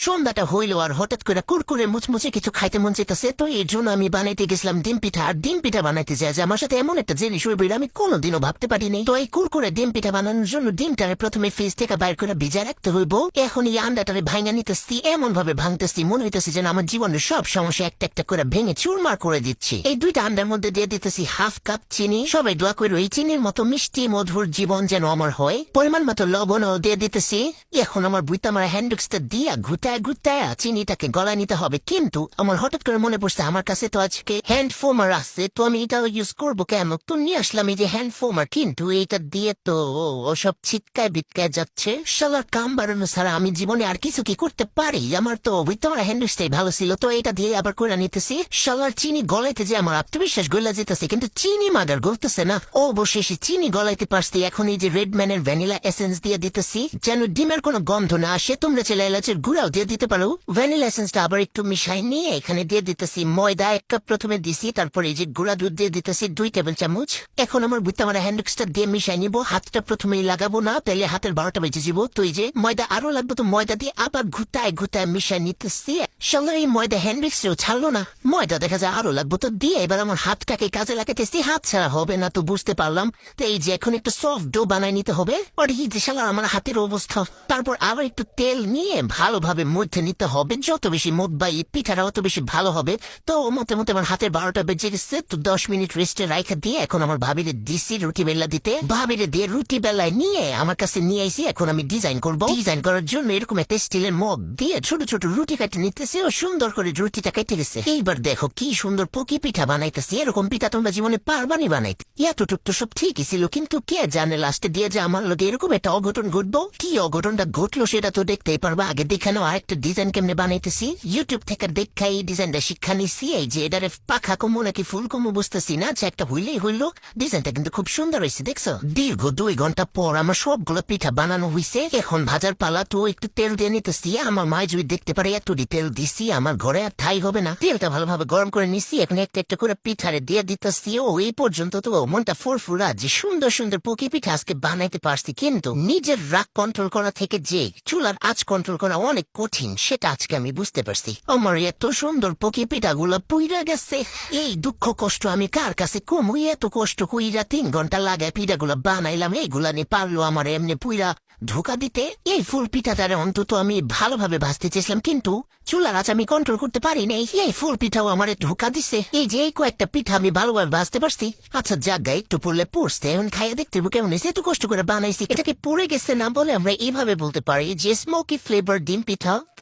সন্ধ্যাটা হইলো আর হঠাৎ করে কুরকুরে মুচমুচে কিছু খাইতে মন চাইতেছে, তো এই জন্য আমি বানাইতে গেছিলাম ডিম পিঠা। আর ডিম পিঠা বানাইতে যায় যে আমার সাথে এমন একটা জিনিস হইবে আমি কোনোদিনও ভাবতে পারিনি। তো এই কুরকুরে ডিম পিঠা বানানোর জন্য ডিমটারে প্রথমে ফ্রিজ থেকে বাইর করে ভিজা রাখতে হইব। এখন এই আন্ডাটারে ভাঙা নিতেছি, এমন ভাবে ভাঙতেছি মনে হইতেছে যেন আমার জীবনের সব সমস্যা একটা একটা করে ভেঙে চুরমার করে দিচ্ছি। এই দুইটা আন্ডার মধ্যে দিয়ে দিতেছি হাফ কাপ চিনি। সবাই দোয়া করে এই চিনির মতো মিষ্টি মধুর জীবন যেন আমার হয়। পরিমাণ মতো লবণও দিয়ে দিতেছি। এখন আমার বুইতে আমার হ্যান্ডউইক্সটা দিয়া ঘুটায় ঘুটায় চিনিটাকে গলায় নিতে হবে। কিন্তু আমার হঠাৎ করে মনে পড়ছে আমার কাছে তো আজকে হ্যান্ড ফোমার আছে, তো আমি এটাও ইউজ করবো কেন? তো নিয়ে আসলাম এই যে হ্যান্ড ফোমার, কিন্তু এটা দিয়ে তো ওসব ছিটকায় বিটকায় যাচ্ছে। শালার কাম বাড়ানো ছাড়া আমি জীবনে আর কিছু কি করতে পারি? আমার তো বুইতে আমার হ্যান্ডউইক্সটাই ভালো ছিল, তো এটা দিয়ে আবার করে নিতেছি। শালার চিনি গলাইতে যে আমার আত্মবিশ্বাস গলা যেতেছে, কিন্তু চিনি মাগার গলতেছে না। অবশেষে চিনি গলাইতে পারছি। এখন এই যে রেডম্যানের ভ্যানিলা এসেন্স দিয়ে দিতেছি যেন ডিমের কোনো গন্ধ না আসে। তোমরা চাইলে এলাচের গুঁড়াও দিয়ে দিতে পারো। ভ্যানিলা এসেন্সটা আবার একটু মিশাই নিয়ে এখানে দিয়ে দিতেছি ময়দা 1 কাপ প্রথমে দিছি, তারপর এই যে গুঁড়া দুধ দিয়ে দিতেছি 2 টেবিল চামচ। এখন আমার বুঝতে আমার হ্যান্ডউইক্সটা দিয়ে মিশাই নিবো। হাতটা প্রথমেই লাগাবো না, তাহলে হাতের 12টা বেজে যাবো। তো এই যে ময়দা আরো লাগবে, তো ময়দা দিয়ে আবার ঘুটায় ঘুটায় মিশাই নিতেছি। শালা এই ময়দা হ্যান্ডউইক্সেও ছাড়লো না, ময়দা দেখা যায় আরো লাগবে। তো দিয়ে এবার আমার হাতটাকে কাজে লাগাতেছি। হাত ছাড়া হবে না, তো বুঝতে পারলাম। তো এই যে এখন একটু সফট ডো বানাই নিতে হবে। আর এই যে শালা আমার হাতের অবস্থা। তারপর আবার একটু তেল নিয়ে ভালোভাবে মধ্যে নিতে হবে। যত বেশি মুঠবা এই পিঠাটা অত বেশি ভালো হবে। তো মতে মতে আমার হাতের 12টা বেজে গেছে। তো 10 মিনিট রেস্টে রাইখা দিয়ে এখন আমার ভাবিরে দিছি রুটি বেলা দিতে। ভাবিরে দিয়ে রুটি বেলায় নিয়ে আমার কাছে নিয়ে আইসি। এখন আমি ডিজাইন করবো। ডিজাইন করার জন্য এরকম একটা স্টিলের মগ দিয়ে ছোট ছোট রুটি কাটে নিতেছে। ও সুন্দর করে রুটিটা কেটে গেছে। এইবার দেখো কি সুন্দর পকি পিঠা বানাইতেছি। এরকম পিঠা তোমরা জীবনে পারবানি বানাইতে? এতটুক তো সব ঠিকই ছিল, কিন্তু কে জানে লাস্টে দিয়ে যে আমার লোক এরকম একটা অঘটন ঘটবো। কি অঘটনটা ঘটলো সেটা তো দেখতেই পারবা। আগে দেখানো আরেকটা ডিজাইন কেমনে বানাইতেছি ইউটিউব থেকে দেখা এই ডিজাইনটা শিক্ষা নিছি। এই যে এটারে পাখা কমো নাকি ফুল কমো বুঝতেছি না, যে একটা হইলেই হইলো। ডিজাইনটা কিন্তু খুব সুন্দর হয়েছে, দেখছো? দীর্ঘ 2 ঘন্টা পর আমার সবগুলো পিঠা বানানো হয়েছে। এখন ভাজার পালা। তো একটু তেল দিয়ে নিতেছি। আমার মা যদি দেখতে পারে এত তেল দিছি আমার ঘরে আর ঠাই হবে না। তেলটা ভালোভাবে গরম করে নিছি। এখন একটা একটা করে পিঠারে দিয়ে দিতেছি। ও এই পর্যন্ত তো মনটা ফুরফুরা যে সুন্দর সুন্দর পকি পিঠা আজকে বানাইতে পারছি। কিন্তু নিজের রাগ কন্ট্রোল করা থেকে যে চুলার আঁচ কন্ট্রোল করা অনেক কঠিন, সেটা আজকে আমি বুঝতে পারছি। আমার এত সুন্দর পকি পিঠাগুলো পুইরা গেছে। এই দুঃখ কষ্ট আমি কার কাছে কমু? এত কষ্ট কইরা 3 ঘন্টা লাগায় পিঠাগুলো বানাইলাম, এইগুলা নিয়ে পারলো আমার এমনি পুইরা ধোকা দিতে। এই ফুল পিঠাটারে অন্তত আমি ভালোভাবে ভাজতে চেয়েছিলাম, কিন্তু চুলার আঁচ আমি কন্ট্রোল করতে পারি নাই। এই ফুল পিঠাও আমার ধোকা দিছে। এই যে এই কয়েকটা পিঠা আমি ভালোভাবে ভাজতে পারছি। আচ্ছা জায়গায় একটু পড়লে পড়ছে, এখন খাইয়া দেখতে কেমন হয়েছে। এত কষ্ট করে বানাইছি, এটাকে পড়ে গেছে না বলে আমরা এইভাবে বলতে পারি যে স্মোকি ফ্লেভার ডিম পিঠা।